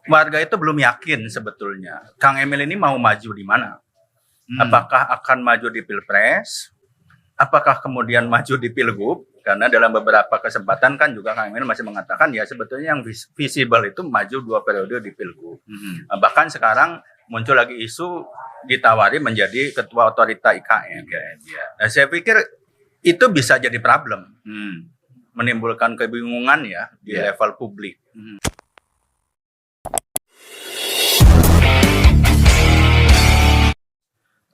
warga itu belum yakin sebetulnya Kang Emil ini mau maju di mana. Apakah akan maju di Pilpres? Apakah kemudian maju di Pilgub? Karena dalam beberapa kesempatan kan juga Kang Emil masih mengatakan ya sebetulnya yang visible itu maju 2 periode di Pilgub. Bahkan sekarang muncul lagi isu ditawari menjadi ketua otorita IKN. Nah, saya pikir itu bisa jadi problem, menimbulkan kebingungan ya di level publik.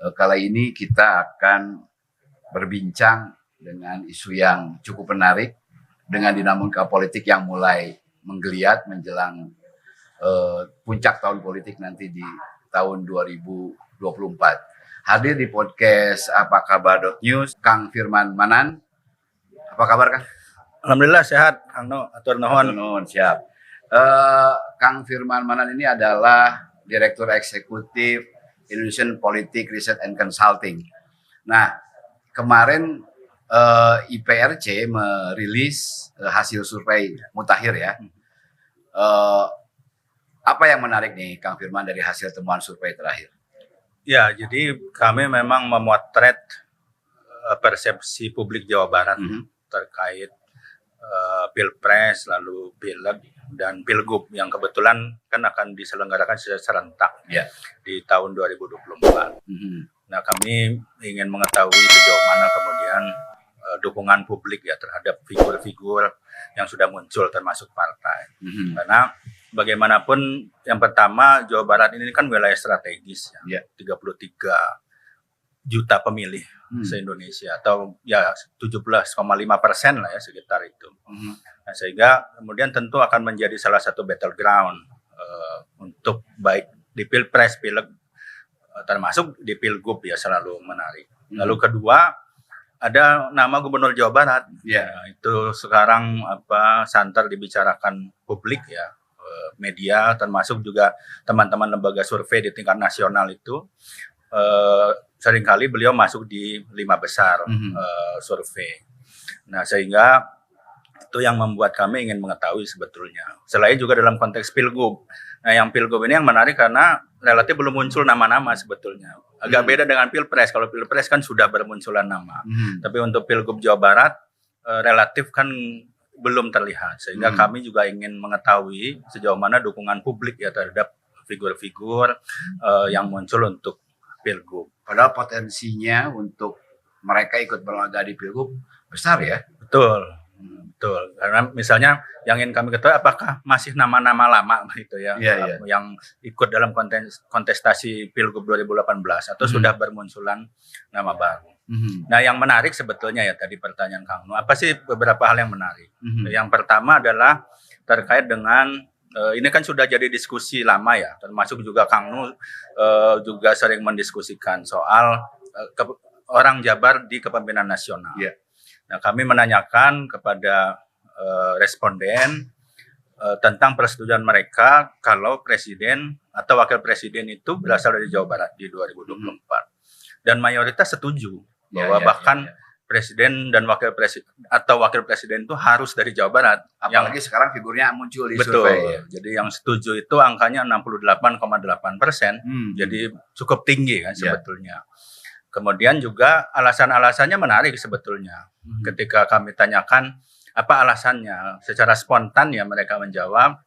Kali ini kita akan berbincang dengan isu yang cukup menarik dengan dinamika politik yang mulai menggeliat menjelang puncak tahun politik nanti di tahun 2024. Hadir di podcast Apa Kabar News Kang Firman Manan. Apa kabar, Kang? Alhamdulillah sehat, Kang No. Atur nuhun. Nuhun, siap. Kang Firman Manan ini adalah Direktur Eksekutif Indonesian Politik Research and Consulting. Nah, kemarin IPRC merilis hasil survei mutakhir ya. Apa yang menarik nih, Kang Firman, dari hasil temuan survei terakhir? Ya, jadi kami memang memotret persepsi publik Jawa Barat terkait Pilpres, lalu Pileg dan Pilgub yang kebetulan kan akan diselenggarakan secara serentak di tahun 2024. Nah, kami ingin mengetahui sejauh mana kemudian dukungan publik ya terhadap figur-figur yang sudah muncul termasuk partai. Karena bagaimanapun yang pertama Jawa Barat ini kan wilayah strategis ya. 33 juta pemilih se-Indonesia atau ya 17,5% lah ya sekitar itu. Nah, sehingga kemudian tentu akan menjadi salah satu battleground untuk baik di Pilpres, Pileg, termasuk di Pilgub ya selalu menarik. Lalu kedua ada nama Gubernur Jawa Barat. Nah, itu sekarang santer dibicarakan publik ya, media termasuk juga teman-teman lembaga survei di tingkat nasional itu. Seringkali beliau masuk di 5 besar survei. Nah, sehingga itu yang membuat kami ingin mengetahui sebetulnya. Selain juga dalam konteks Pilgub. Nah, yang Pilgub ini yang menarik karena relatif belum muncul nama-nama sebetulnya. Agak beda dengan Pilpres. Kalau Pilpres kan sudah bermunculan nama. Tapi untuk Pilgub Jawa Barat relatif kan belum terlihat. Sehingga kami juga ingin mengetahui sejauh mana dukungan publik ya terhadap figur-figur yang muncul untuk Pilgub. Padahal potensinya untuk mereka ikut berlaga di Pilgub besar ya. Betul. Karena misalnya yang ingin kami ketahui apakah masih nama-nama lama gitu ya, yang ikut dalam kontestasi Pilgub 2018 atau sudah bermunculan nama baru. Nah, yang menarik sebetulnya ya tadi pertanyaan Kang Nu, apa sih beberapa hal yang menarik? Yang pertama adalah terkait dengan ini kan sudah jadi diskusi lama ya, termasuk juga Kang Nu juga sering mendiskusikan soal orang Jabar di kepemimpinan nasional. Nah, kami menanyakan kepada responden tentang persetujuan mereka kalau presiden atau wakil presiden itu berasal dari Jawa Barat di 2024. Dan mayoritas setuju bahwa bahkan presiden dan wakil presiden atau wakil presiden itu harus dari Jawa Barat. Apalagi sekarang figurnya muncul di betul, survei. Jadi yang setuju itu angkanya 68,8%. Jadi cukup tinggi kan sebetulnya. Kemudian juga alasan-alasannya menarik sebetulnya. Ketika kami tanyakan apa alasannya, secara spontan ya mereka menjawab.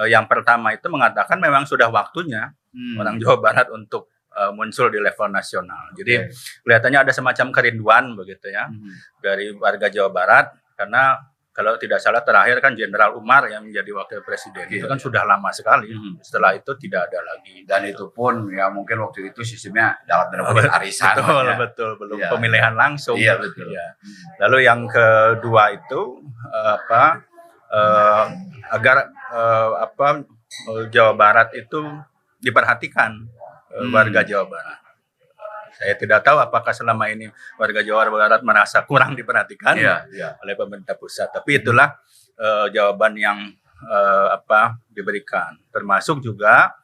Yang pertama itu mengatakan memang sudah waktunya orang Jawa Barat untuk muncul di level nasional. Jadi kelihatannya ada semacam kerinduan begitu ya dari warga Jawa Barat, karena kalau tidak salah terakhir kan Jenderal Umar yang menjadi wakil presiden itu kan sudah lama sekali. Setelah itu tidak ada lagi. Dan itu pun ya mungkin waktu itu sistemnya dalam tanda kutip arisan. Betul, belum pemilihan langsung. Iya, betul. Lalu yang kedua itu agar Jawa Barat itu diperhatikan warga Jawa Barat. Saya tidak tahu apakah selama ini warga Jawa Barat merasa kurang diperhatikan oleh pemerintah pusat. Tapi itulah jawaban yang diberikan. Termasuk juga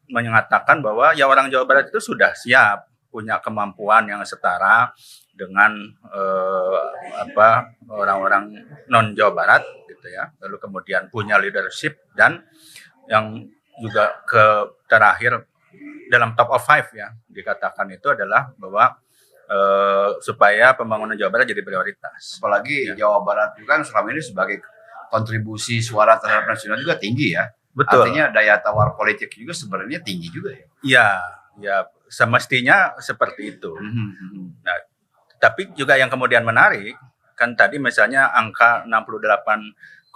menyatakan bahwa ya orang Jawa Barat itu sudah siap, punya kemampuan yang setara dengan orang-orang non Jawa Barat gitu ya. Lalu kemudian punya leadership dan yang juga terakhir dalam top of 5 ya dikatakan itu adalah bahwa supaya pembangunan Jawa Barat jadi prioritas. Apalagi Jawa Barat itu kan selama ini sebagai kontribusi suara terhadap nasional juga tinggi ya. Betul. Artinya daya tawar politik juga sebenarnya tinggi juga ya. Iya, ya semestinya seperti itu. Nah, tapi juga yang kemudian menarik kan tadi misalnya angka 68,8%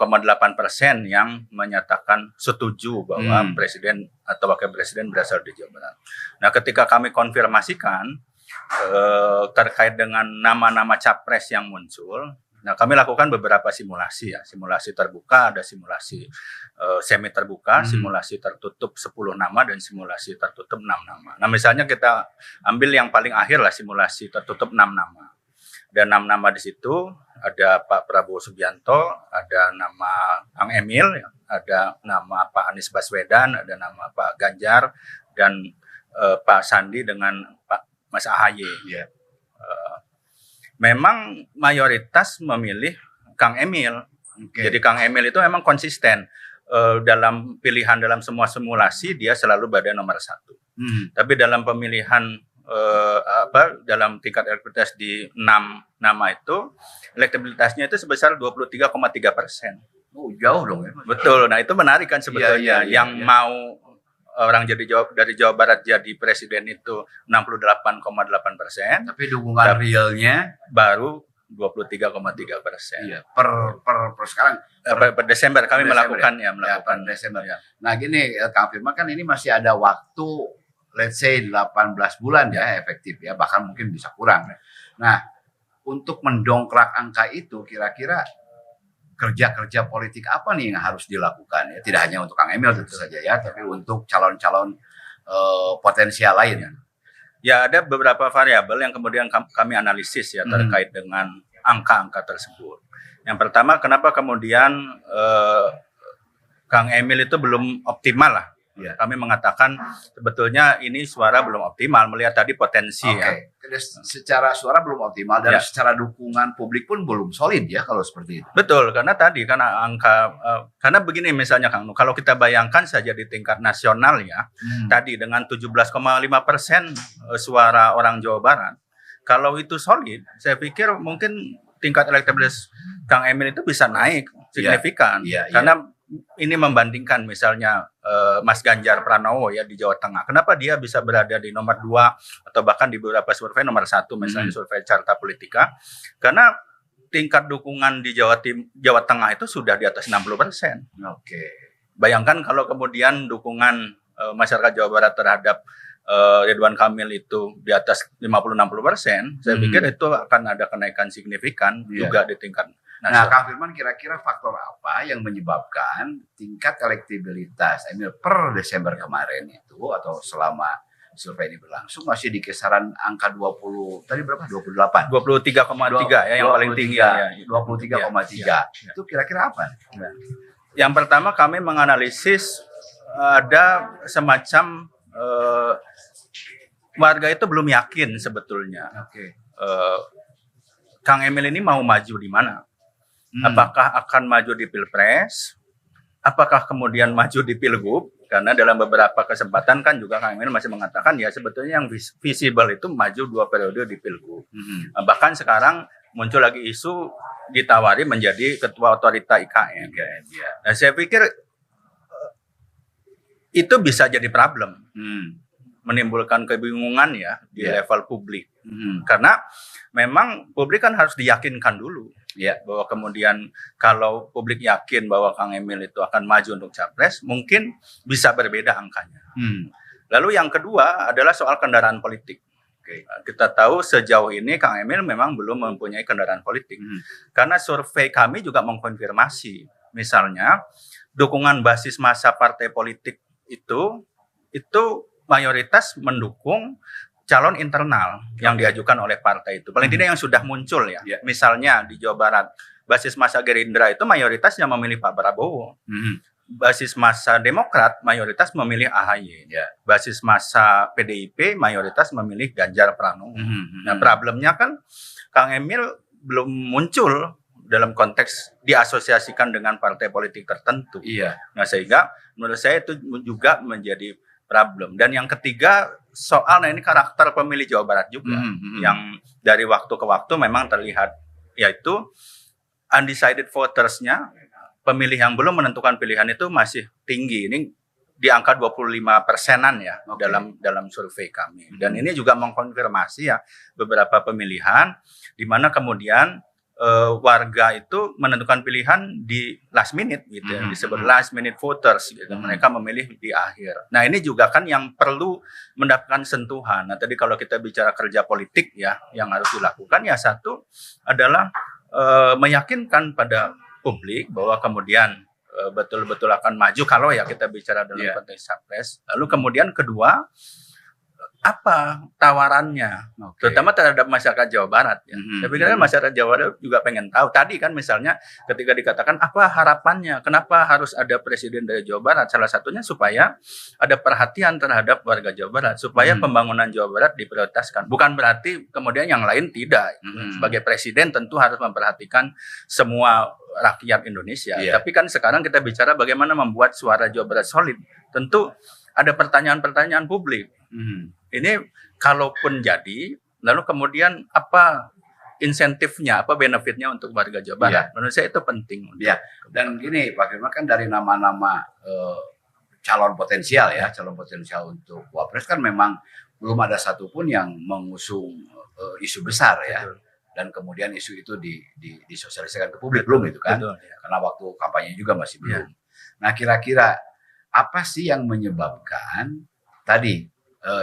yang menyatakan setuju bahwa presiden atau wakil presiden berasal dari Jawa Barat. Nah, ketika kami konfirmasikan terkait dengan nama-nama capres yang muncul, nah kami lakukan beberapa simulasi ya, simulasi terbuka, ada simulasi semi terbuka, simulasi tertutup 10 nama dan simulasi tertutup 6 nama. Nah misalnya kita ambil yang paling akhir lah, simulasi tertutup 6 nama. Ada 6 nama di situ, ada Pak Prabowo Subianto, ada nama Kang Emil, ada nama Pak Anies Baswedan, ada nama Pak Ganjar, dan Pak Sandi dengan Pak Mas AHY. Yeah. Memang mayoritas memilih Kang Emil. Okay. Jadi Kang Emil itu memang konsisten dalam pilihan dalam semua simulasi dia selalu berada nomor 1. Tapi dalam pemilihan dalam tingkat elektabilitas di 6 nama itu elektabilitasnya itu sebesar 23,3%. Oh jauh dong ya. Betul. Nah itu menarik kan sebetulnya yang mau orang dari Jawa Barat jadi presiden itu 68,8%. Tapi dukungan realnya baru 23,3%. Iya, per sekarang per Desember kami melakukan Desember. Ya. Nah gini Kang Firman, kan ini masih ada waktu let's say 18 bulan ya efektif ya, bahkan mungkin bisa kurang. Nah, untuk mendongkrak angka itu kira-kira kerja-kerja politik apa nih yang harus dilakukan ya? Tidak hanya untuk Kang Emil tentu saja ya, tapi untuk calon-calon potensial lain ya. Ya ada beberapa variabel yang kemudian kami analisis ya terkait dengan angka-angka tersebut. Yang pertama, kenapa kemudian Kang Emil itu belum optimal lah. Ya. Kami mengatakan sebetulnya ini suara belum optimal melihat tadi potensi ya. Secara suara belum optimal dan secara dukungan publik pun belum solid ya kalau seperti itu. Betul, karena karena begini misalnya Kang, kalau kita bayangkan saja di tingkat nasional ya, tadi dengan 17,5% suara orang Jawa Barat, kalau itu solid, saya pikir mungkin tingkat elektabilitas Kang Emil itu bisa naik signifikan, karena ini membandingkan misalnya Mas Ganjar Pranowo ya di Jawa Tengah. Kenapa dia bisa berada di nomor 2 atau bahkan di beberapa survei nomor 1 misalnya survei Carta Politika? Karena tingkat dukungan di Jawa Tengah itu sudah di atas 60%. Bayangkan kalau kemudian dukungan masyarakat Jawa Barat terhadap Ridwan Kamil itu di atas 50-60%, saya pikir itu akan ada kenaikan signifikan juga di tingkat nasional. Nah, Kang Firman, kira-kira faktor apa yang menyebabkan tingkat elektabilitas Emil per Desember kemarin itu atau selama survei ini berlangsung masih di kisaran angka 20, tadi berapa? 28? 23,3 ya yang paling tinggi ya. 23,3. Itu kira-kira apa? Yang pertama kami menganalisis ada semacam warga itu belum yakin sebetulnya. Kang Emil ini mau maju di mana? Apakah akan maju di Pilpres? Apakah kemudian maju di Pilgub? Karena dalam beberapa kesempatan kan juga Kang Emil masih mengatakan ya sebetulnya yang visible itu maju 2 periode di Pilgub. Bahkan sekarang muncul lagi isu ditawari menjadi ketua otorita IKN. Nah, saya pikir itu bisa jadi problem. Menimbulkan kebingungan ya di level publik. Karena memang publik kan harus diyakinkan dulu bahwa kemudian kalau publik yakin bahwa Kang Emil itu akan maju untuk capres, mungkin bisa berbeda angkanya. Lalu yang kedua adalah soal kendaraan politik. Kita tahu sejauh ini Kang Emil memang belum mempunyai kendaraan politik. Karena survei kami juga mengkonfirmasi, misalnya dukungan basis massa partai politik itu mayoritas mendukung calon internal yang diajukan oleh partai itu. Paling tidak yang sudah muncul ya. Misalnya di Jawa Barat, basis massa Gerindra itu mayoritasnya memilih Pak Prabowo. Basis massa Demokrat mayoritas memilih AHY. Basis massa PDIP mayoritas memilih Ganjar Pranowo. Nah problemnya kan Kang Emil belum muncul dalam konteks diasosiasikan dengan partai politik tertentu. Iya. Nah, sehingga menurut saya itu juga menjadi problem. Dan yang ketiga soal, nah ini karakter pemilih Jawa Barat juga yang dari waktu ke waktu memang terlihat, yaitu undecided voters-nya, pemilih yang belum menentukan pilihan itu masih tinggi. Ini di angka 25%-an ya, dalam survei kami. Dan ini juga mengkonfirmasi ya beberapa pemilihan di mana kemudian warga itu menentukan pilihan di last minute gitu ya, disebut last minute voters gitu. Mereka memilih di akhir. Nah, ini juga kan yang perlu mendapatkan sentuhan. Nah, tadi kalau kita bicara kerja politik ya yang harus dilakukan ya, satu adalah meyakinkan pada publik bahwa kemudian betul-betul akan maju kalau ya kita bicara dalam konteks capres. Lalu kemudian kedua, apa tawarannya, terutama terhadap masyarakat Jawa Barat. Ya. Saya pikir masyarakat Jawa Barat juga pengen tahu. Tadi kan misalnya ketika dikatakan apa harapannya, kenapa harus ada presiden dari Jawa Barat? Salah satunya supaya ada perhatian terhadap warga Jawa Barat, supaya pembangunan Jawa Barat diprioritaskan. Bukan berarti kemudian yang lain tidak. Sebagai presiden tentu harus memperhatikan semua rakyat Indonesia. Tapi kan sekarang kita bicara bagaimana membuat suara Jawa Barat solid. Tentu ada pertanyaan-pertanyaan publik. Ini kalaupun jadi, lalu kemudian apa insentifnya, apa benefitnya untuk warga Jawa Barat? Menurut saya itu penting. Dan gini Pak Firman, kan dari nama-nama calon potensial ya, calon potensial untuk Wapres kan memang belum ada satupun yang mengusung isu besar ya. Dan kemudian isu itu disosialisasikan ke publik, belum itu kan? Karena waktu kampanye juga masih belum. Nah, kira-kira apa sih yang menyebabkan tadi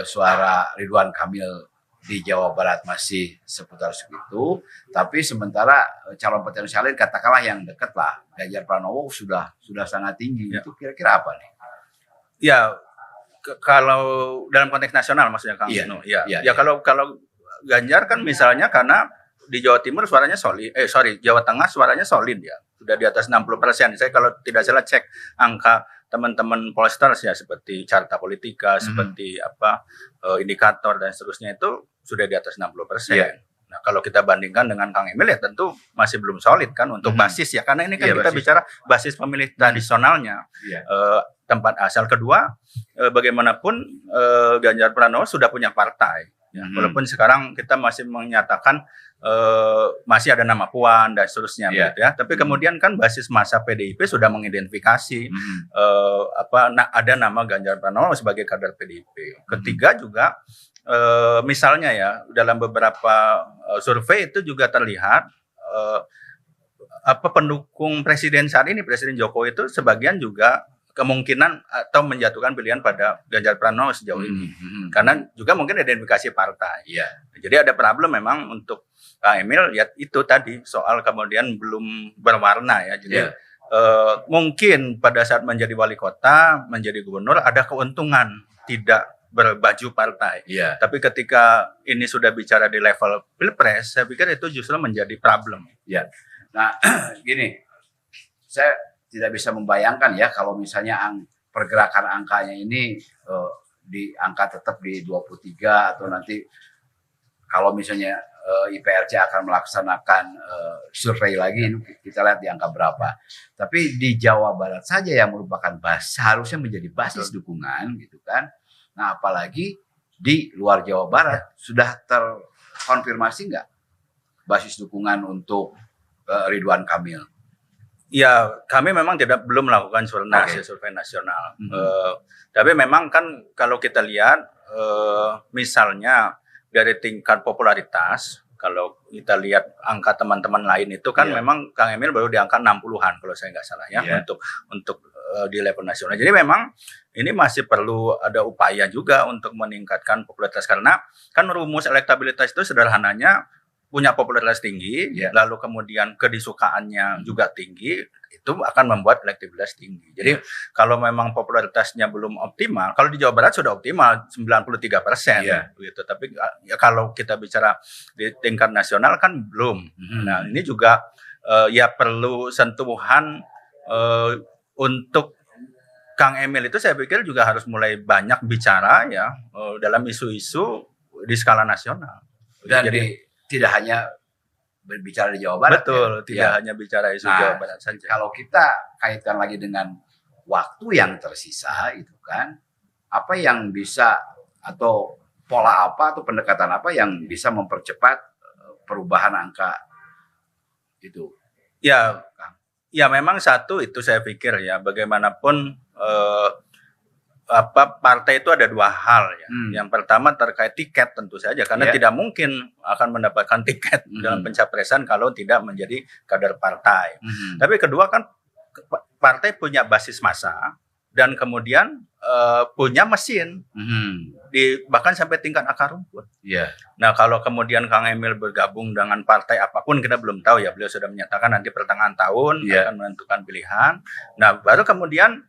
suara Ridwan Kamil di Jawa Barat masih seputar segitu, tapi sementara calon potensial lain katakanlah yang dekat lah, Ganjar Pranowo sudah sangat tinggi. Itu kira-kira apa nih? Ya, kalau dalam konteks nasional maksudnya Kang Inu. Kalau Ganjar kan misalnya karena di Jawa Timur suaranya solid, Jawa Tengah suaranya solid ya, sudah di atas 60%. Saya kalau tidak salah cek angka teman-teman pollsters ya seperti Carta Politika, seperti indikator dan seterusnya itu sudah di atas 60%. Nah, kalau kita bandingkan dengan Kang Emil ya tentu masih belum solid kan untuk basis ya, karena ini kan kita bicara basis pemilih tradisionalnya, tempat asal. Kedua, bagaimanapun Ganjar Pranowo sudah punya partai. Ya, walaupun sekarang kita masih menyatakan masih ada nama Puan dan seterusnya, gitu ya. Tapi kemudian kan basis masa PDIP sudah mengidentifikasi ada nama Ganjar Pranowo sebagai kader PDIP. Ketiga juga misalnya ya dalam beberapa survei itu juga terlihat pendukung presiden saat ini, Presiden Jokowi itu sebagian juga kemungkinan atau menjatuhkan pilihan pada Ganjar Pranowo sejauh ini. Karena juga mungkin identifikasi partai. Jadi ada problem memang untuk Kang Emil, ya itu tadi soal kemudian belum berwarna ya. Jadi mungkin pada saat menjadi wali kota, menjadi gubernur ada keuntungan tidak berbaju partai. Tapi ketika ini sudah bicara di level pilpres, saya pikir itu justru menjadi problem. Nah, gini, saya tidak bisa membayangkan ya kalau misalnya pergerakan angkanya ini di angka tetap di 23 atau nanti kalau misalnya IPRC akan melaksanakan survei lagi, kita lihat di angka berapa. Tapi di Jawa Barat saja yang merupakan harusnya menjadi basis dukungan gitu kan. Nah, apalagi di luar Jawa Barat sudah terkonfirmasi nggak basis dukungan untuk Ridwan Kamil? Ya, kami memang belum melakukan survei nasional. Tapi memang kan kalau kita lihat misalnya dari tingkat popularitas, kalau kita lihat angka teman-teman lain itu kan memang Kang Emil baru di angka 60-an kalau saya nggak salah ya untuk di level nasional. Jadi memang ini masih perlu ada upaya juga untuk meningkatkan popularitas, karena kan rumus elektabilitas itu sederhananya punya popularitas tinggi, lalu kemudian kedisukaannya juga tinggi, itu akan membuat elektabilitas tinggi. Jadi kalau memang popularitasnya belum optimal, kalau di Jawa Barat sudah optimal 93%, gitu. Tapi ya kalau kita bicara di tingkat nasional kan belum. Nah, ini juga ya perlu sentuhan untuk Kang Emil itu, saya pikir juga harus mulai banyak bicara ya dalam isu-isu di skala nasional. Dan tidak hanya berbicara di Jawa Barat. Betul, tidak Ya. hanya bicara isu Nah, Jawa Barat saja. Kalau kita kaitkan lagi dengan waktu yang tersisa itu kan, apa yang bisa atau pola apa atau pendekatan apa yang bisa mempercepat perubahan angka itu? Ya, ya memang satu itu saya pikir ya, bagaimanapun partai itu ada dua hal ya. Yang pertama terkait tiket tentu saja, karena tidak mungkin akan mendapatkan tiket dalam pencapresan kalau tidak menjadi kader partai. Tapi kedua kan partai punya basis massa dan kemudian punya mesin, bahkan sampai tingkat akar rumput. Nah kalau kemudian Kang Emil bergabung dengan partai apapun, kita belum tahu ya, beliau sudah menyatakan nanti pertengahan tahun akan menentukan pilihan. Nah baru kemudian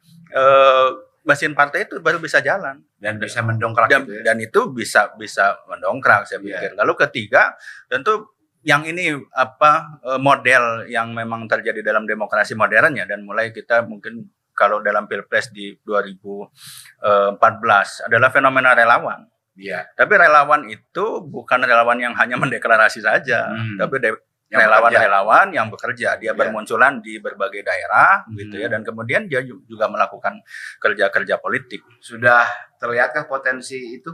mesin partai itu baru bisa jalan dan bisa mendongkrak dan itu bisa mendongkrak saya pikir. Lalu ketiga tentu yang ini model yang memang terjadi dalam demokrasi modern ya, dan mulai kita mungkin kalau dalam Pilpres di 2014 adalah fenomena relawan. Tapi relawan itu bukan relawan yang hanya mendeklarasi saja, tapi relawan-relawan yang bekerja, dia bermunculan di berbagai daerah gitu ya, dan kemudian dia juga melakukan kerja-kerja politik. Sudah terlihatkah potensi itu?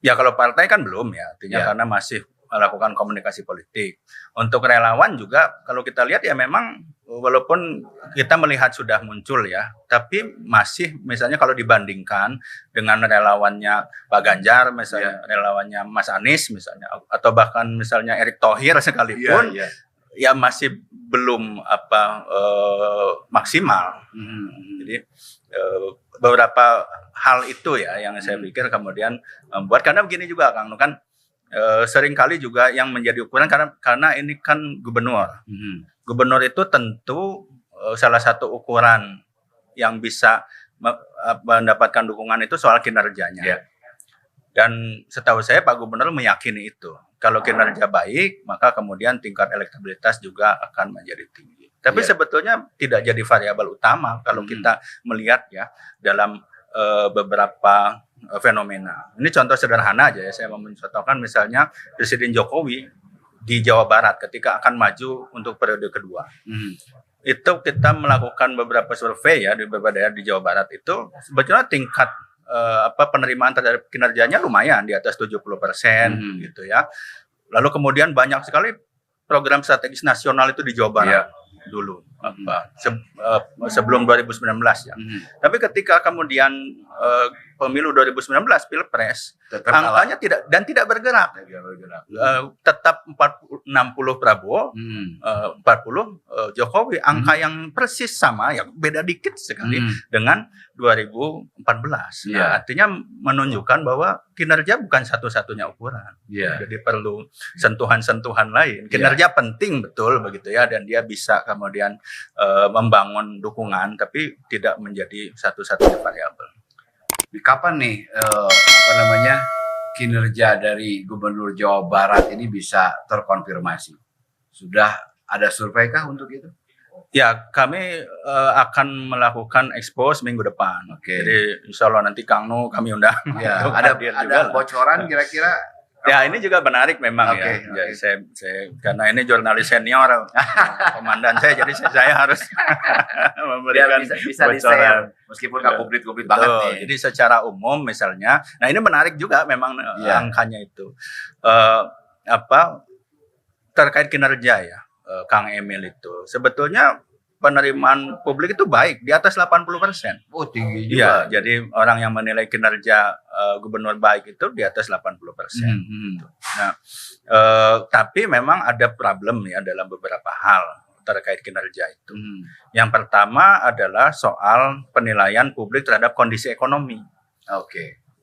Ya kalau partai kan belum ya, artinya karena masih melakukan komunikasi politik. Untuk relawan juga kalau kita lihat ya memang walaupun kita melihat sudah muncul ya, tapi masih misalnya kalau dibandingkan dengan relawannya Pak Ganjar misalnya, relawannya Mas Anies misalnya, atau bahkan misalnya Erick Thohir sekalipun, ya masih belum maksimal. Jadi beberapa hal itu ya yang saya pikir kemudian membuat, karena begini juga Kang, kan seringkali juga yang menjadi ukuran karena ini kan gubernur. Gubernur itu tentu salah satu ukuran yang bisa mendapatkan dukungan itu soal kinerjanya. Dan setahu saya Pak Gubernur meyakini itu. Kalau kinerja baik, maka kemudian tingkat elektabilitas juga akan menjadi tinggi. Tapi sebetulnya tidak jadi variabel utama kalau kita melihat ya dalam beberapa fenomena. Ini contoh sederhana aja ya, saya mau mencontohkan misalnya Presiden Jokowi di Jawa Barat ketika akan maju untuk periode kedua. Itu kita melakukan beberapa survei ya di beberapa daerah di Jawa Barat, itu sebetulnya tingkat penerimaan terhadap kinerjanya lumayan di atas 70% gitu ya. Lalu kemudian banyak sekali program strategis nasional itu di Jawa Barat dulu sebelum 2019 ya. Tapi ketika kemudian pemilu 2019 Pilpres, angkanya tidak bergerak. Tetap 60 Prabowo, 40 Jokowi, angka yang persis sama, ya beda dikit sekali dengan 2014. Nah, artinya menunjukkan bahwa kinerja bukan satu-satunya ukuran. Jadi perlu sentuhan-sentuhan lain. Kinerja penting betul begitu ya, dan dia bisa kemudian membangun dukungan, tapi tidak menjadi satu-satunya variabel. Kapan nih kinerja dari Gubernur Jawa Barat ini bisa terkonfirmasi? Sudah ada survei kah untuk itu? Ya, kami akan melakukan expose minggu depan. Jadi insya Allah nanti Kang Nu kami undang. Ada bocoran kira-kira? Ya, ini juga menarik memang ya. Saya karena ini jurnalis senior, komandan saya, jadi saya harus memberikan bisa di-share meskipun nggak publik banget nih. Jadi secara umum misalnya, nah ini menarik juga memang angkanya itu terkait kinerja ya, Kang Emil itu sebetulnya penerimaan publik itu baik di atas 80%. Oh, tinggi Iya, juga. jadi orang yang menilai kinerja gubernur baik itu di atas 80%. Nah, tapi memang ada problem ya dalam beberapa hal terkait kinerja itu. Yang pertama adalah soal penilaian publik terhadap kondisi ekonomi.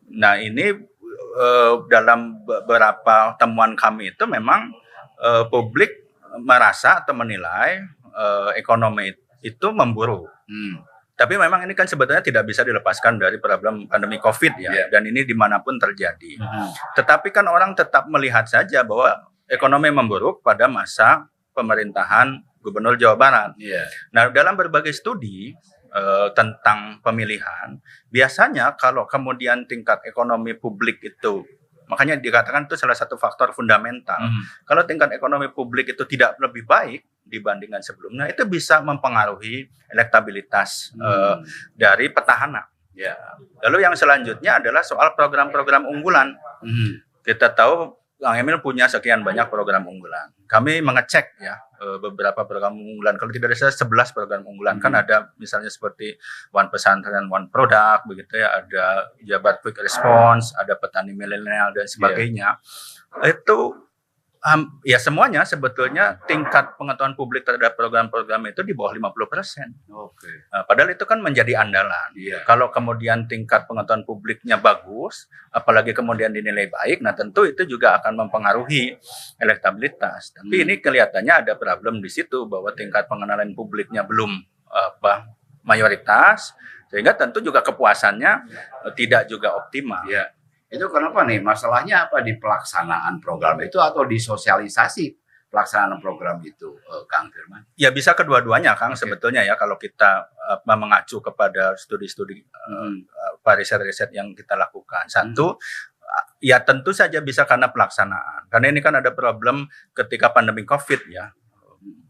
Nah, ini dalam beberapa temuan kami itu memang publik merasa atau menilai ekonomi itu memburuk. Tapi memang ini kan sebetulnya tidak bisa dilepaskan dari problem pandemi COVID ya, dan ini dimanapun terjadi. Tetapi kan orang tetap melihat saja bahwa ekonomi memburuk pada masa pemerintahan Gubernur Jawa Barat. Nah, dalam berbagai studi tentang pemilihan, biasanya kalau kemudian tingkat ekonomi publik itu Makanya dikatakan itu salah satu faktor fundamental. Kalau tingkat ekonomi publik itu tidak lebih baik dibandingkan sebelumnya, itu bisa mempengaruhi elektabilitas dari petahana. Ya. Lalu yang selanjutnya adalah soal program-program unggulan. Kita tahu Kang Emil punya sekian banyak program unggulan. Kami mengecek ya beberapa program unggulan. Kalau tidak ada 11 program unggulan, kan ada misalnya seperti One Pesantren One Product begitu ya, ada Jabar Quick Response, ada Petani Milenial dan sebagainya. Itu ya semuanya sebetulnya tingkat pengetahuan publik terhadap program-program itu di bawah 50%. Nah, padahal itu kan menjadi andalan. Kalau kemudian tingkat pengetahuan publiknya bagus, apalagi kemudian dinilai baik, nah tentu itu juga akan mempengaruhi elektabilitas. Tapi ini kelihatannya ada problem di situ bahwa tingkat pengenalan publiknya belum mayoritas, sehingga tentu juga kepuasannya tidak juga optimal. Itu kenapa nih? Masalahnya apa di pelaksanaan program itu atau di sosialisasi pelaksanaan program itu, Kang Firman? Ya bisa kedua-duanya, Kang. Sebetulnya ya kalau kita mengacu kepada studi-studi riset-riset yang kita lakukan. Satu, ya tentu saja bisa karena pelaksanaan. Karena ini kan ada problem ketika pandemi COVID ya.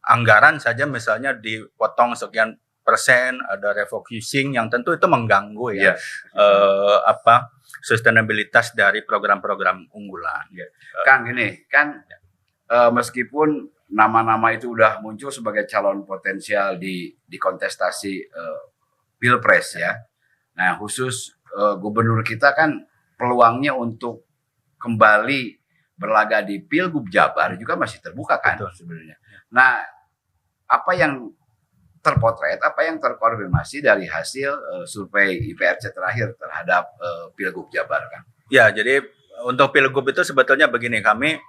Anggaran saja misalnya dipotong sekian persen, ada refocusing yang tentu itu mengganggu ya. Sustainabilitas dari program-program unggulan. Kang, gini, kan meskipun nama-nama itu udah muncul sebagai calon potensial di kontestasi Pilpres ya. Nah, khusus gubernur kita kan peluangnya untuk kembali berlaga di Pilgub Jabar juga masih terbuka kan sebenarnya. Nah, apa yang terpotret, apa yang terkonfirmasi dari hasil survei IPRC terakhir terhadap Pilgub Jabar, kan? Ya, jadi untuk Pilgub itu sebetulnya begini, kami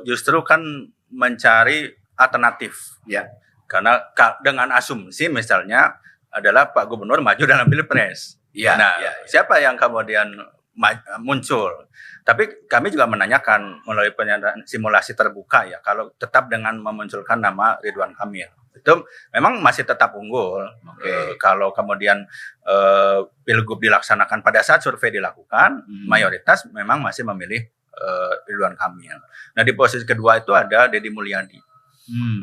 justru kan mencari alternatif. Ya, karena dengan asumsi misalnya adalah Pak Gubernur maju dalam Pilpres. Siapa yang kemudian muncul? Tapi kami juga menanyakan melalui penyataan simulasi terbuka ya, kalau tetap dengan memunculkan nama Ridwan Kamil. Itu memang masih tetap unggul. Kalau kemudian Pilgub dilaksanakan pada saat survei dilakukan, mayoritas memang masih memilih Ridwan Kamil. Nah di posisi kedua itu ada Deddy Mulyadi.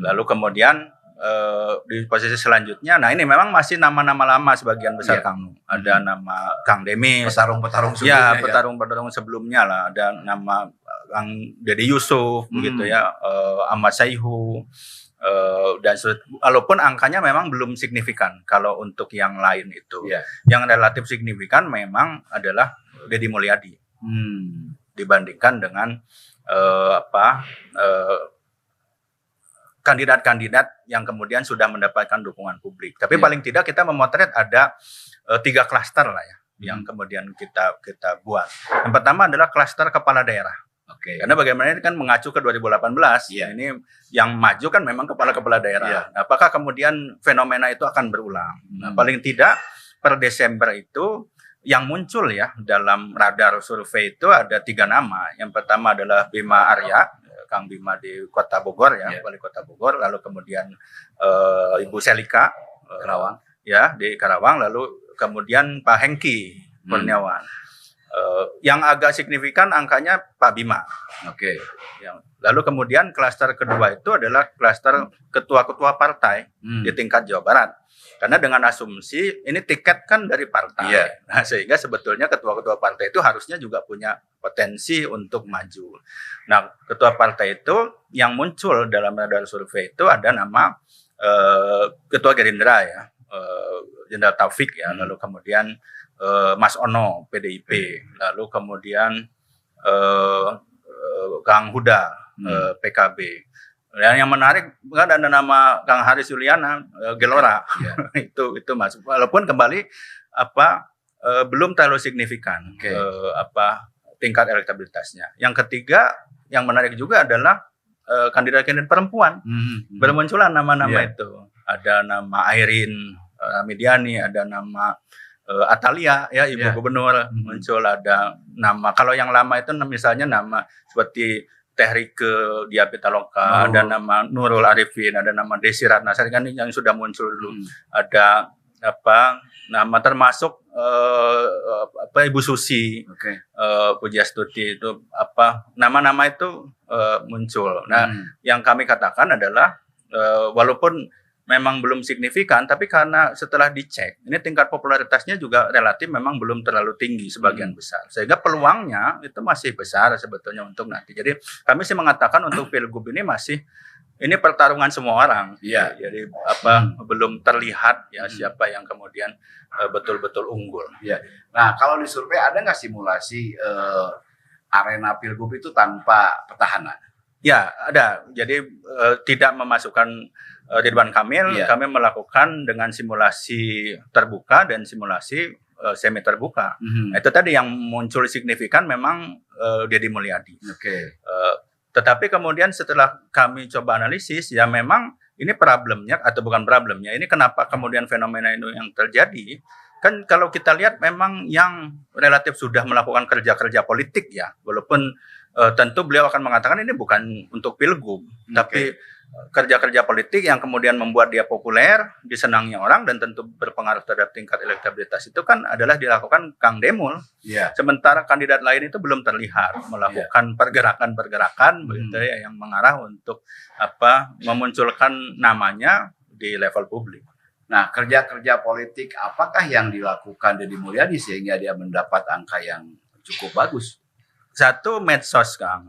Lalu kemudian di posisi selanjutnya, nah ini memang masih nama-nama lama sebagian besar Kang. Ada nama Kang Demis, petarung-petarung sebelumnya. Ya, petarung-petarung sebelumnya lah. Ada nama Kang Deddy Yusuf, begitu ya, Ahmad Sayhu. Dan walaupun angkanya memang belum signifikan kalau untuk yang lain itu, yang relatif signifikan memang adalah Deddy Mulyadi dibandingkan dengan kandidat-kandidat yang kemudian sudah mendapatkan dukungan publik. Tapi paling tidak kita memotret ada 3 klaster lah ya yang kemudian kita buat. Yang pertama adalah klaster kepala daerah. Karena bagaimana ini kan mengacu ke 2018, ini yang maju kan memang kepala-kepala daerah. Apakah kemudian fenomena itu akan berulang? Nah, paling tidak per Desember itu yang muncul ya dalam radar survei itu ada 3 nama. Yang pertama adalah Bima Arya, Kang Bima di Kota Bogor ya, Wali Kota Bogor. Lalu kemudian Ibu Selika Karawang, ya di Karawang. Lalu kemudian Pak Hengki Kurniawan. Yang agak signifikan angkanya Pak Bima. Lalu kemudian klaster kedua itu adalah klaster ketua-ketua partai di tingkat Jawa Barat. Karena dengan asumsi ini tiket kan dari partai. Nah, sehingga sebetulnya ketua-ketua partai itu harusnya juga punya potensi untuk maju. Nah, ketua partai itu yang muncul dalam radar survei itu ada nama Ketua Gerindra ya, Jenderal Taufik ya, lalu kemudian Mas Ono PDIP, lalu kemudian Kang Huda PKB. Dan yang menarik kan ada nama Kang Haris Yuliana Gelora. itu masuk. Walaupun kembali belum terlalu signifikan tingkat elektabilitasnya. Yang ketiga yang menarik juga adalah kandidat-kandidat perempuan. Bermunculan nama-nama itu. Ada nama Airin Midiani, ada nama Atalia ya Ibu Gubernur muncul, ada nama kalau yang lama itu misalnya nama seperti Teh Rike Diah Pitaloka, ada nama Nurul Arifin, ada nama Desi Ratnasari kan yang sudah muncul dulu, ada nama termasuk Ibu Susi, Pujiastuti itu nama-nama itu muncul. Nah, yang kami katakan adalah walaupun memang belum signifikan, tapi karena setelah dicek, ini tingkat popularitasnya juga relatif memang belum terlalu tinggi sebagian besar. Sehingga peluangnya itu masih besar sebetulnya untuk nanti. Jadi kami sih mengatakan untuk Pilgub ini ini pertarungan semua orang. Iya. Jadi belum terlihat ya siapa yang kemudian betul-betul unggul. Iya. Nah, kalau di survei ada nggak simulasi arena Pilgub itu tanpa petahana? Ya, ada. Jadi tidak memasukkan Ridwan Kamil, kami melakukan dengan simulasi terbuka dan simulasi semi terbuka. Nah, itu tadi yang muncul signifikan memang Deddy Mulyadi. Tetapi kemudian setelah kami coba analisis, ya memang ini problemnya atau bukan problemnya, ini kenapa kemudian fenomena itu yang terjadi. Kan kalau kita lihat memang yang relatif sudah melakukan kerja-kerja politik ya, walaupun tentu beliau akan mengatakan ini bukan untuk Pilgub, tapi kerja-kerja politik yang kemudian membuat dia populer, disenangi orang dan tentu berpengaruh terhadap tingkat elektabilitas itu kan adalah dilakukan Kang Demul. Sementara kandidat lain itu belum terlihat melakukan pergerakan-pergerakan begitu ya yang mengarah untuk memunculkan namanya di level publik. Nah, kerja-kerja politik apakah yang dilakukan Deddy Mulyadi sehingga dia mendapat angka yang cukup bagus? Satu, medsos, Kang,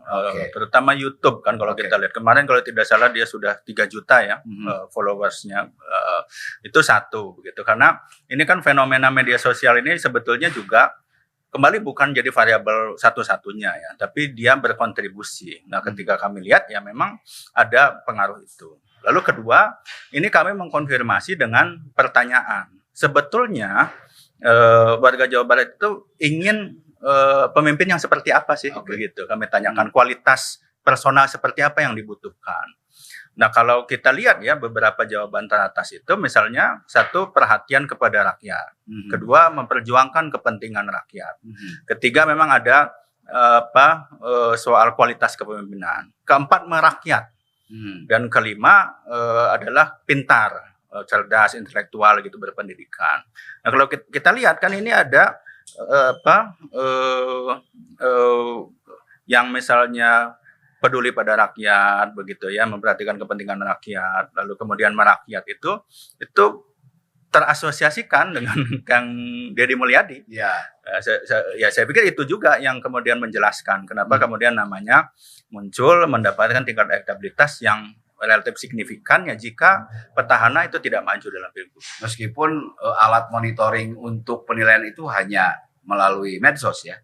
terutama YouTube kan kalau kita lihat kemarin kalau tidak salah dia sudah 3 juta ya followersnya, itu satu begitu, karena ini kan fenomena media sosial ini sebetulnya juga kembali bukan jadi variabel satu-satunya ya, tapi dia berkontribusi. Nah, ketika kami lihat ya memang ada pengaruh itu. Lalu kedua, ini kami mengkonfirmasi dengan pertanyaan, sebetulnya warga Jawa Barat itu ingin pemimpin yang seperti apa sih begitu, kami tanyakan kualitas personal seperti apa yang dibutuhkan. Nah, kalau kita lihat ya beberapa jawaban teratas itu misalnya satu, perhatian kepada rakyat, kedua, memperjuangkan kepentingan rakyat, ketiga, memang ada soal kualitas kepemimpinan, keempat, merakyat, dan kelima adalah pintar, cerdas, intelektual gitu, berpendidikan. Nah, kalau kita lihat kan ini ada yang misalnya peduli pada rakyat begitu ya, memperhatikan kepentingan rakyat, lalu kemudian merakyat itu terasosiasikan dengan Kang Deddy Mulyadi. Saya pikir itu juga yang kemudian menjelaskan kenapa kemudian namanya muncul mendapatkan tingkat elektabilitas yang relatif signifikan ya jika petahana itu tidak maju dalam Pilgub. Meskipun alat monitoring untuk penilaian itu hanya melalui medsos ya.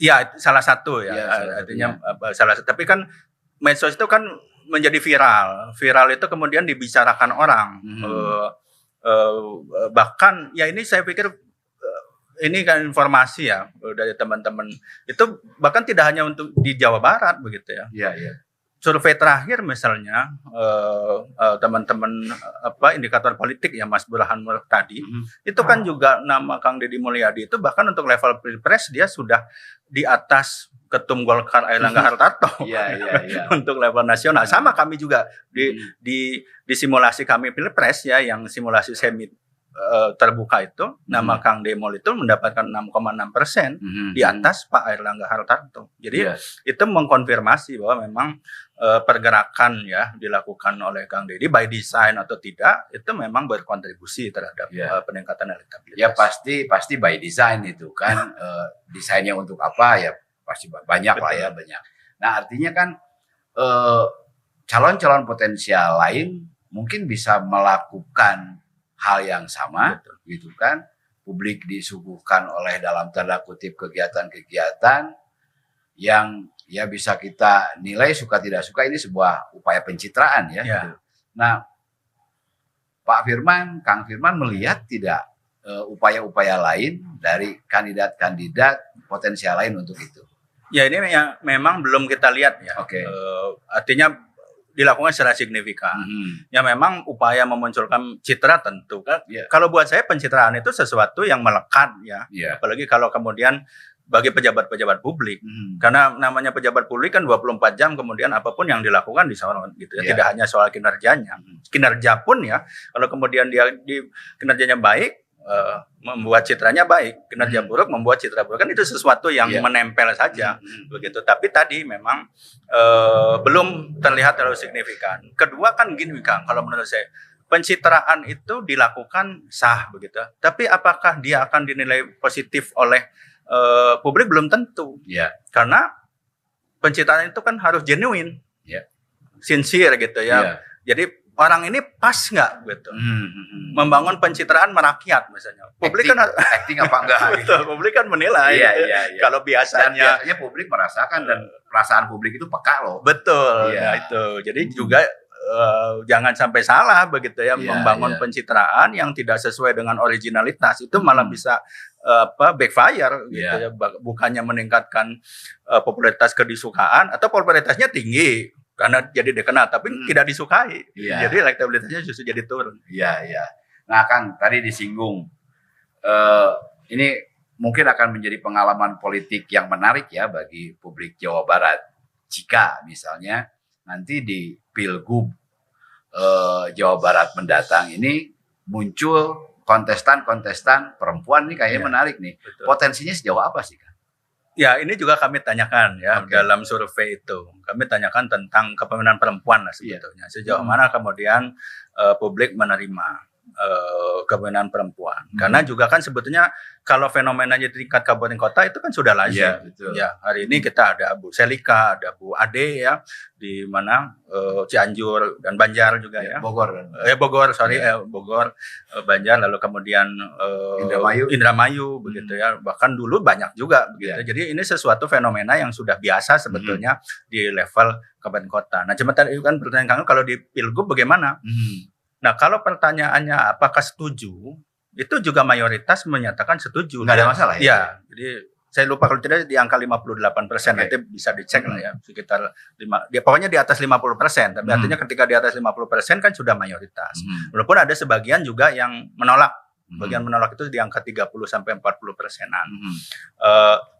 Ya, salah satu ya, artinya salah satu. Tapi kan medsos itu kan menjadi viral. Viral itu kemudian dibicarakan orang. Bahkan ya ini saya pikir ini kan informasi ya dari teman-teman. Itu bahkan tidak hanya untuk di Jawa Barat begitu ya. Survei terakhir misalnya teman-teman indikator politik ya Mas Burhan tadi itu kan juga nama Kang Deddy Mulyadi itu bahkan untuk level Pilpres dia sudah di atas Ketum Golkar Airlangga Hartarto untuk level nasional. Sama kami juga di simulasi kami Pilpres ya yang simulasi semi terbuka itu nama Kang Demul itu mendapatkan 6,6% di atas Pak Airlangga Hartarto. Jadi itu mengkonfirmasi bahwa memang pergerakan ya dilakukan oleh Kang Deddy by design atau tidak itu memang berkontribusi terhadap peningkatan elektabilitas. Ya pasti by design itu kan desainnya untuk apa ya pasti banyak lah ya banyak. Nah artinya kan calon-calon potensial lain mungkin bisa melakukan hal yang sama, gitu kan? Publik disuguhkan oleh dalam tanda kutip kegiatan-kegiatan yang ya bisa kita nilai suka tidak suka ini sebuah upaya pencitraan ya. Gitu. Nah, Pak Firman, Kang Firman melihat tidak upaya-upaya lain dari kandidat-kandidat potensial lain untuk itu? Ya ini yang memang belum kita lihat ya. Artinya dilakukan secara signifikan. Ya memang upaya memunculkan citra tentu kan. Kalau buat saya pencitraan itu sesuatu yang melekat ya. Apalagi kalau kemudian bagi pejabat-pejabat publik. Karena namanya pejabat publik kan 24 jam, kemudian apapun yang dilakukan disorot gitu ya. Tidak hanya soal kinerjanya. Kinerja pun ya, kalau kemudian dia kinerjanya baik, membuat citranya baik, kinerja buruk membuat citra buruk, kan itu sesuatu yang menempel saja begitu. Tapi tadi memang belum terlihat terlalu signifikan. Kedua kan gini Kang, kalau menurut saya pencitraan itu dilakukan sah begitu. Tapi apakah dia akan dinilai positif oleh publik belum tentu. Karena pencitraan itu kan harus genuine, sincere gitu ya. Jadi orang ini pas nggak gitu, membangun pencitraan merakyat misalnya. Publik acting, kan acting apa enggak? Betul, publik kan menilai. Kalau Dan biasanya biasanya publik merasakan dan perasaan publik itu peka loh. betul, nah itu. Jadi juga jangan sampai salah begitu ya, membangun pencitraan yang tidak sesuai dengan originalitas itu malah bisa backfire gitu ya, bukannya meningkatkan popularitas kedisukaan atau popularitasnya tinggi karena jadi dikenal tapi tidak disukai. Jadi elektabilitasnya justru jadi turun. Nah Kang, tadi disinggung ini mungkin akan menjadi pengalaman politik yang menarik ya bagi publik Jawa Barat jika misalnya nanti di Pilgub Jawa Barat mendatang ini muncul kontestan-kontestan perempuan nih kayaknya menarik nih. Betul. Potensinya sejauh apa sih Kang? Ya, ini juga kami tanyakan ya dalam survei itu. Kami tanyakan tentang kepemimpinan perempuan lah sebetulnya. Sejauh mana kemudian publik menerima kepemimpinan perempuan. Karena juga kan sebetulnya kalau fenomenanya di tingkat kabupaten kota itu kan sudah lazim. Hari ini kita ada Bu Selika, ada Bu Ade ya, di mana Cianjur dan Banjar juga ya. Bogor, Bogor, Banjar, lalu kemudian Indramayu begitu ya. Bahkan dulu banyak juga begitu. Jadi ini sesuatu fenomena yang sudah biasa sebetulnya di level kabupaten kota. Nah, cuma tadi kan pertanyaan kalau di Pilgub bagaimana? Nah, kalau pertanyaannya apakah setuju, itu juga mayoritas menyatakan setuju. Nggak ada masalah ya? Ya, jadi saya lupa kalau tidak di angka 58%, nanti bisa dicek lah ya, sekitar pokoknya di atas 50%, tapi artinya ketika di atas 50% kan sudah mayoritas. Walaupun ada sebagian juga yang menolak, bagian menolak itu di angka 30-40%.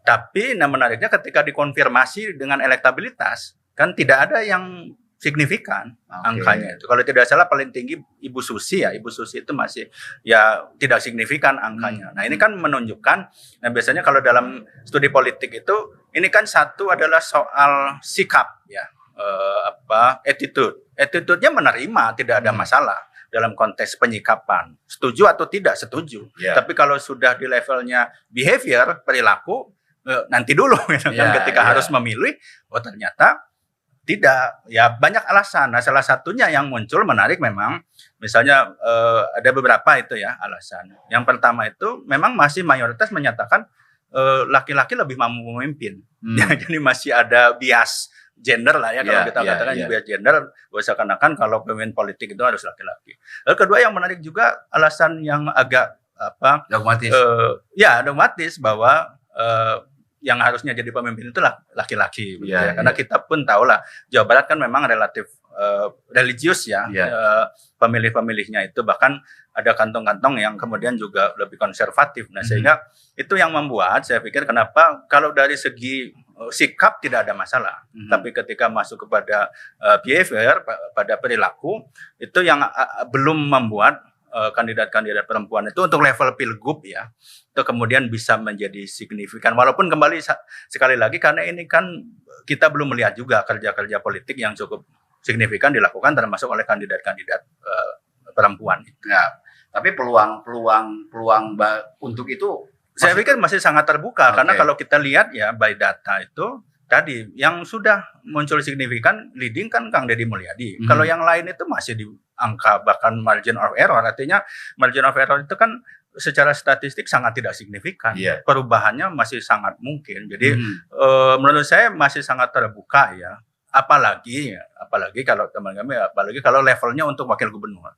Tapi menariknya ketika dikonfirmasi dengan elektabilitas, kan tidak ada yang signifikan angkanya itu. Kalau tidak salah paling tinggi Ibu Susi ya. Ibu Susi itu masih ya tidak signifikan angkanya. Nah, ini kan menunjukkan, nah biasanya kalau dalam studi politik itu ini kan satu adalah soal sikap ya, attitude. Attitude-nya menerima, tidak ada masalah dalam konteks penyikapan. Setuju atau tidak setuju. Tapi kalau sudah di levelnya behavior, perilaku, nanti dulu ketika harus memilih, ternyata tidak, ya banyak alasan. Nah, salah satunya yang muncul menarik memang, misalnya ada beberapa itu ya alasan. Yang pertama itu memang masih mayoritas menyatakan laki-laki lebih mampu memimpin. Jadi masih ada bias gender lah ya kalau kita katakan bias gender, seakan-akan kalau pemimpin politik itu harus laki-laki. Lalu kedua yang menarik juga alasan yang agak dogmatis. Dogmatis bahwa yang harusnya jadi pemimpin itu laki-laki, karena kita pun tahu lah Jawa Barat kan memang relatif religius ya, pemilih-pemilihnya itu bahkan ada kantong-kantong yang kemudian juga lebih konservatif. Nah, sehingga itu yang membuat saya pikir kenapa kalau dari segi sikap tidak ada masalah, tapi ketika masuk kepada behavior, pada perilaku itu yang belum membuat kandidat-kandidat perempuan itu untuk level pilgub ya, itu kemudian bisa menjadi signifikan. Walaupun kembali sekali lagi karena ini kan kita belum melihat juga kerja-kerja politik yang cukup signifikan dilakukan termasuk oleh kandidat-kandidat perempuan. Ya, tapi peluang untuk itu saya pikir masih sangat terbuka karena kalau kita lihat ya by data itu tadi yang sudah muncul signifikan leading kan Kang Deddy Mulyadi. Kalau yang lain itu masih di angka bahkan margin of error, artinya margin of error itu kan secara statistik sangat tidak signifikan. Perubahannya masih sangat mungkin. Jadi menurut saya masih sangat terbuka ya. Apalagi kalau teman kami, apalagi kalau levelnya untuk wakil gubernur.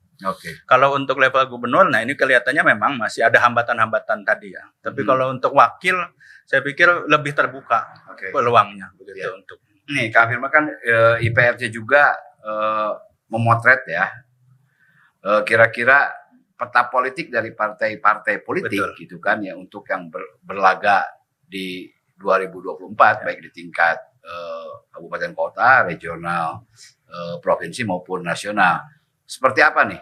Kalau untuk level gubernur, nah ini kelihatannya memang masih ada hambatan-hambatan tadi ya. Tapi kalau untuk wakil, saya pikir lebih terbuka peluangnya begitu untuk. Nih, Kak Firman kan IPRC juga memotret ya. Kira-kira peta politik dari partai-partai politik gitu kan ya untuk yang berlaga di 2024 baik di tingkat kabupaten kota, regional, provinsi maupun nasional. Seperti apa nih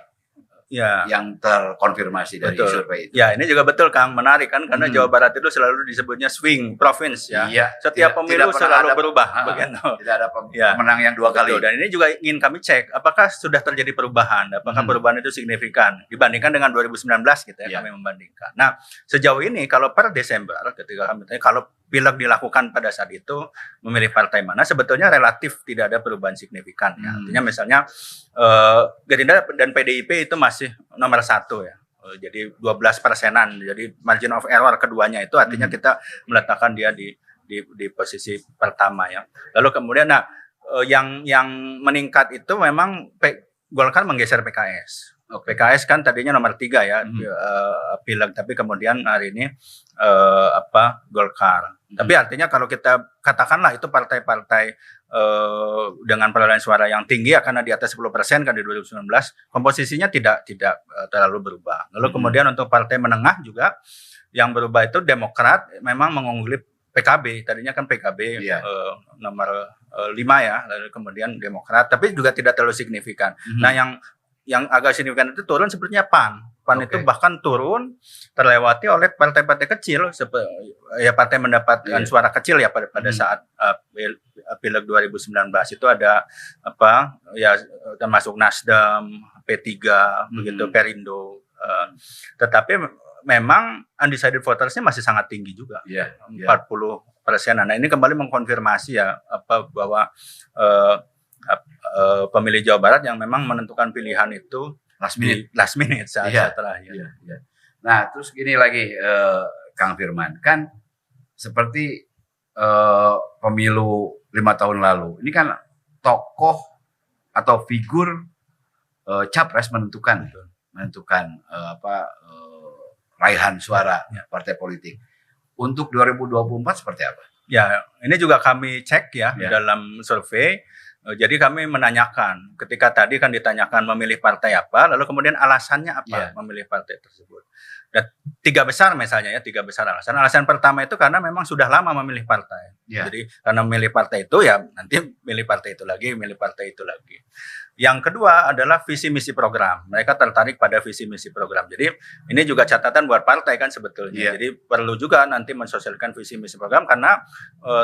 Ya, yang terkonfirmasi dari betul. survei itu? Ya, ini juga betul Kang, menarik kan karena Jawa Barat itu selalu disebutnya swing province ya. Iya, Setiap pemilu tidak pernah selalu ada- berubah begitu. Tidak ada Ya, pemenang yang dua kali. betul. Dan ini juga ingin kami cek apakah sudah terjadi perubahan, apakah perubahan itu signifikan dibandingkan dengan 2019 gitu ya, Ya. kami membandingkan. Nah, sejauh ini kalau per Desember ketika kami tanya kalau pileg dilakukan pada saat itu memilih partai mana sebetulnya relatif tidak ada perubahan signifikan ya. Artinya misalnya Gerindra dan PDIP itu masih nomor 1 ya. Jadi 12%-an. Jadi margin of error keduanya itu artinya kita meletakkan dia di posisi pertama ya. Lalu kemudian yang meningkat itu memang Golkar menggeser PKS. PKS kan tadinya nomor 3 ya pileg, tapi kemudian hari ini Golkar. Tapi artinya kalau kita katakanlah itu partai-partai dengan perolehan suara yang tinggi ya, karena di atas 10% kan di 2019 komposisinya tidak terlalu berubah. Lalu kemudian untuk partai menengah juga yang berubah itu Demokrat memang mengungguli PKB. Tadinya kan PKB nomor 5 ya, lalu kemudian Demokrat, tapi juga tidak terlalu signifikan. Nah, yang agak signifikan itu turun sepertinya PAN. PAN itu bahkan turun terlewati oleh partai-partai kecil, ya partai mendapatkan suara kecil ya pada saat pileg 2019 itu ada ya termasuk Nasdem, P3, begitu Perindo. Tetapi memang undecided votersnya masih sangat tinggi juga, 40%. Nah, ini kembali mengkonfirmasi ya bahwa pemilih Jawa Barat yang memang menentukan pilihan itu last minute saat terakhir. Nah, terus gini lagi Kang Firman, kan seperti pemilu 5 tahun lalu, ini kan tokoh atau figur capres menentukan raihan suara partai politik. Untuk 2024 seperti apa? Ya, ini juga kami cek ya dalam survei. Jadi kami menanyakan, ketika tadi kan ditanyakan memilih partai apa, lalu kemudian alasannya apa memilih partai tersebut. Dan 3 besar misalnya ya, 3 besar alasan. Alasan pertama itu karena memang sudah lama memilih partai. Jadi karena memilih partai itu ya nanti milih partai itu lagi, milih partai itu lagi. Yang kedua adalah visi misi program. Mereka tertarik pada visi misi program. Jadi ini juga catatan buat partai kan sebetulnya. Jadi perlu juga nanti mensosialkan visi misi program karena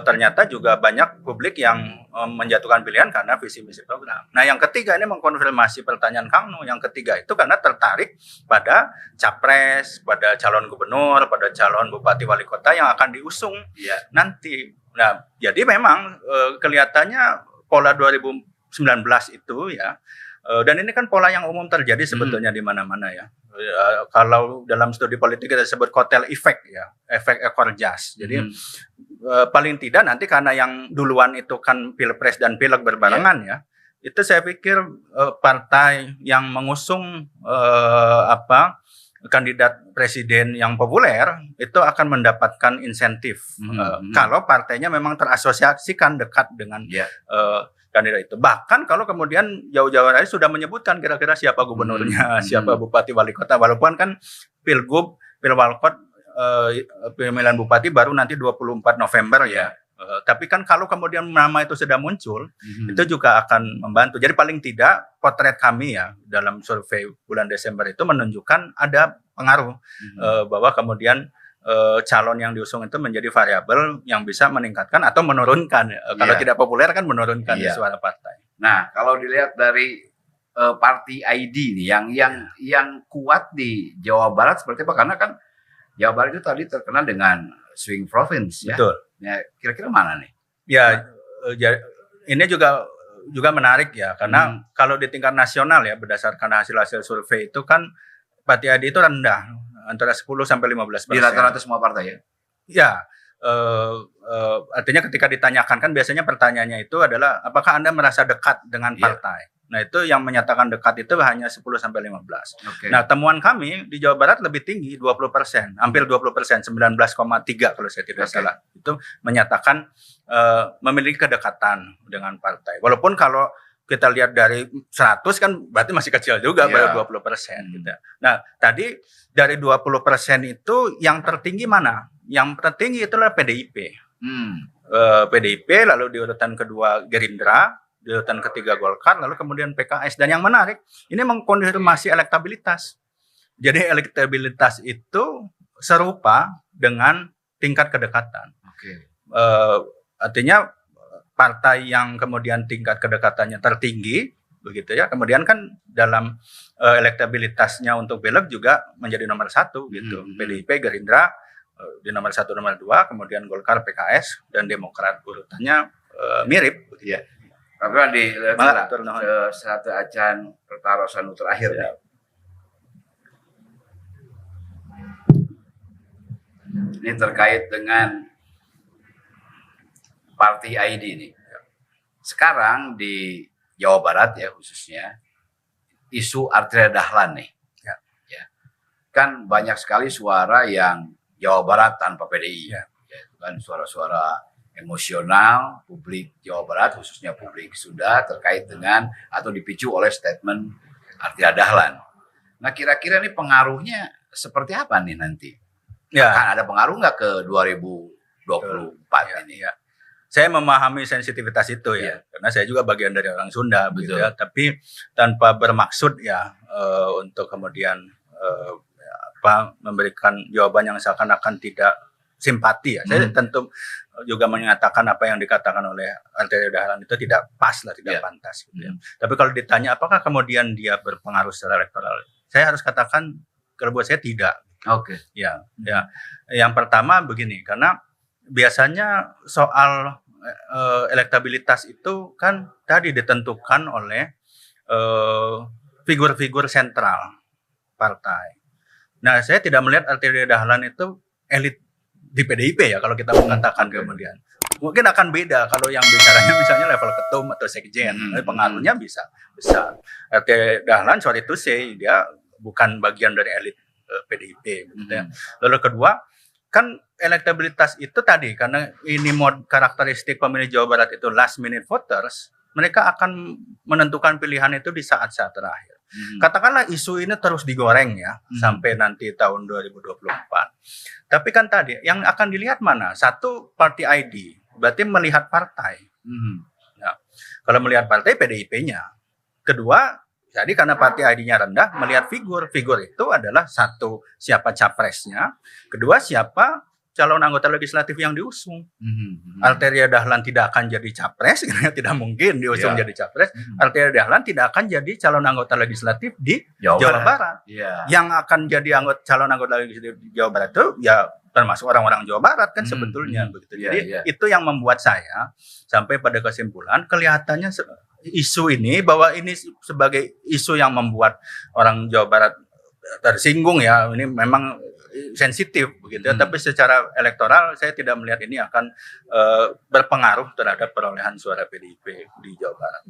ternyata juga banyak publik yang menjatuhkan pilihan karena visi misi program. Nah, yang ketiga ini mengkonfirmasi pertanyaan Kang Nu. Yang ketiga itu karena tertarik pada capres, pada calon gubernur, pada calon bupati wali kota yang akan diusung nanti. Nah, jadi memang kelihatannya pola 2019 itu ya, dan ini kan pola yang umum terjadi sebetulnya di mana-mana ya. Kalau dalam studi politik kita sebut kotel efek ya, efek ekor jas. Jadi paling tidak nanti karena yang duluan itu kan pilpres dan pileg berbarengan ya, itu saya pikir partai yang mengusung kandidat presiden yang populer itu akan mendapatkan insentif kalau partainya memang terasosiasikan dekat dengan kandidat itu. Bahkan kalau kemudian jauh-jauh hari sudah menyebutkan kira-kira siapa gubernurnya, siapa bupati wali kota, walaupun kan pilgub, pilwalkot, pemilihan bupati baru nanti 24 November ya. Tapi kan kalau kemudian nama itu sudah muncul, itu juga akan membantu. Jadi paling tidak potret kami ya dalam survei bulan Desember itu menunjukkan ada pengaruh bahwa kemudian calon yang diusung itu menjadi variabel yang bisa meningkatkan atau menurunkan. Kalau tidak populer kan menurunkan suara partai. Nah, kalau dilihat dari party ID nih yang kuat di Jawa Barat seperti apa? Karena kan Jawa Barat itu tadi terkenal dengan swing province ya. Betul. Ya, kira-kira mana nih? Ya, ini juga menarik ya, karena kalau di tingkat nasional ya berdasarkan hasil survei itu kan party ID itu rendah, antara 10 sampai 15%. Di rata-rata semua partai ya? Ya, artinya ketika ditanyakan kan biasanya pertanyaannya itu adalah apakah Anda merasa dekat dengan partai? Nah, itu yang menyatakan dekat itu hanya 10 sampai 15. Nah, temuan kami di Jawa Barat lebih tinggi, 20%, hampir 20%, 19,3 kalau saya tidak salah. Itu menyatakan memiliki kedekatan dengan partai. Walaupun kalau kita lihat dari 100 kan berarti masih kecil juga, baru 20% gitu. Nah, tadi dari 20% itu yang tertinggi mana? Yang tertinggi itulah PDIP. PDIP, lalu di urutan kedua Gerindra, di urutan ketiga Golkar, lalu kemudian PKS. Dan yang menarik, ini mengkonfirmasi elektabilitas. Jadi elektabilitas itu serupa dengan tingkat kedekatan. Artinya partai yang kemudian tingkat kedekatannya tertinggi, begitu ya. Kemudian kan dalam elektabilitasnya untuk Pileg juga menjadi nomor 1 gitu. PDIP, Gerindra di nomor 1, nomor 2, kemudian Golkar, PKS, dan Demokrat urutannya mirip. Iya. Tapi di satu acan pertaruhan terakhir ya. Ini terkait dengan Party ID ini. Sekarang di Jawa Barat ya khususnya isu Arteria Dahlan nih. Ya. Kan banyak sekali suara yang Jawa Barat tanpa PDI. Ya, kan suara-suara emosional publik Jawa Barat khususnya publik Sunda terkait dengan atau dipicu oleh statement Arteria Dahlan. Nah kira-kira ini pengaruhnya seperti apa nih nanti? Ya. Kan ada pengaruh nggak ke 2024 ini? Ya. Saya memahami sensitivitas itu ya, karena saya juga bagian dari orang Sunda, begitu ya. Tapi tanpa bermaksud ya untuk kemudian memberikan jawaban yang seakan-akan tidak simpati ya. Saya tentu juga menyatakan apa yang dikatakan oleh Arteria Dahlan itu tidak pas lah, tidak pantas. Gitu ya. Tapi kalau ditanya apakah kemudian dia berpengaruh secara elektoral, saya harus katakan kalau buat saya tidak. Ya. Yang pertama begini, karena biasanya soal elektabilitas itu kan tadi ditentukan oleh figur-figur sentral partai. Nah, saya tidak melihat Arteria Dahlan itu elit di PDIP ya kalau kita mengatakan kemudian. Mungkin akan beda kalau yang bicaranya misalnya level ketum atau sekjen. Pengaruhnya bisa besar. Arteria Dahlan, sorry to say, dia bukan bagian dari elit PDIP. Gitu ya. Lalu kedua, kan elektabilitas itu tadi, karena ini karakteristik pemilih Jawa Barat itu last minute voters, mereka akan menentukan pilihan itu di saat-saat terakhir. Katakanlah isu ini terus digoreng ya sampai nanti tahun 2024. Tapi kan tadi yang akan dilihat mana? Satu, party ID, berarti melihat partai. Ya. Kalau melihat partai, PDIP-nya. Kedua, jadi karena party ID-nya rendah, melihat figur. Figur itu adalah satu, siapa capresnya. Kedua, siapa calon anggota legislatif yang diusung. Arteria Dahlan tidak akan jadi capres, tidak mungkin diusung jadi capres. Arteria Dahlan tidak akan jadi calon anggota legislatif di Jawa Barat. Yang akan jadi calon anggota legislatif di Jawa Barat itu ya termasuk orang-orang Jawa Barat kan sebetulnya begitu. Jadi itu yang membuat saya sampai pada kesimpulan kelihatannya isu ini bahwa ini sebagai isu yang membuat orang Jawa Barat tersinggung ya, ini memang sensitif begitu ya, tapi secara elektoral saya tidak melihat ini akan berpengaruh terhadap perolehan suara PDIP di Jawa Barat.